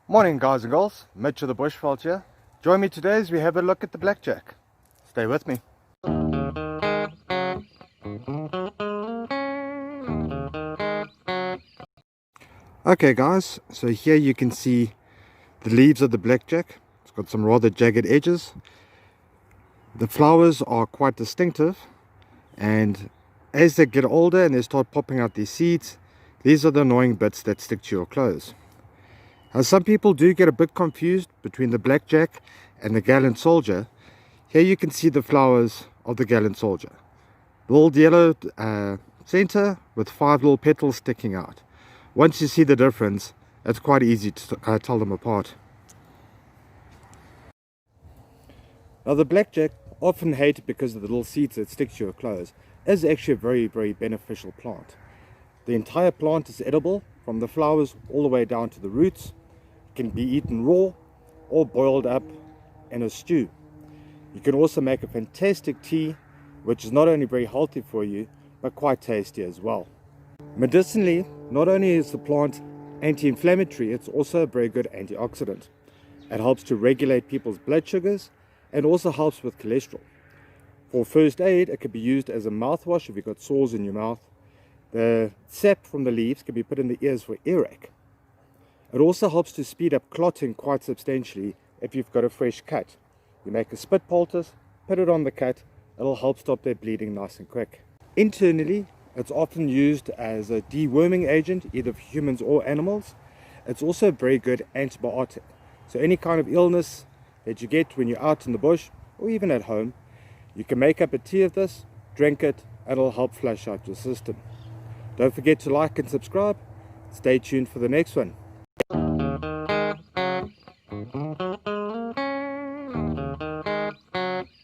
Morning guys and girls, Mitch of the bushveld here. Join me today as we have a look at the blackjack. Stay with me. Okay guys, so here you can see the leaves of the blackjack. It's got some rather jagged edges. The flowers are quite distinctive, and as they get older and they start popping out these seeds, these are the annoying bits that stick to your clothes. Now, some people do get a bit confused between the blackjack and the gallant soldier. Here you can see the flowers of the gallant soldier. The little yellow center with 5 little petals sticking out. Once you see the difference, it's quite easy to tell them apart. Now the blackjack, often hated because of the little seeds that stick to your clothes, is actually a very beneficial plant. The entire plant is edible, from the flowers all the way down to the roots. It can be eaten raw or boiled up in a stew. You can also make a fantastic tea, which is not only very healthy for you, but quite tasty as well. Medicinally, not only is the plant anti-inflammatory, it's also a very good antioxidant. It helps to regulate people's blood sugars and also helps with cholesterol. For first aid, it can be used as a mouthwash if you've got sores in your mouth. The sap from the leaves can be put in the ears for earache. It also helps to speed up clotting quite substantially if you've got a fresh cut. You make a spit poultice, put it on the cut, it'll help stop that bleeding nice and quick. Internally, it's often used as a deworming agent, either for humans or animals. It's also a very good antibiotic. So any kind of illness that you get when you're out in the bush or even at home, you can make up a tea of this, drink it, and it'll help flush out your system. Don't forget to like and subscribe. Stay tuned for the next one.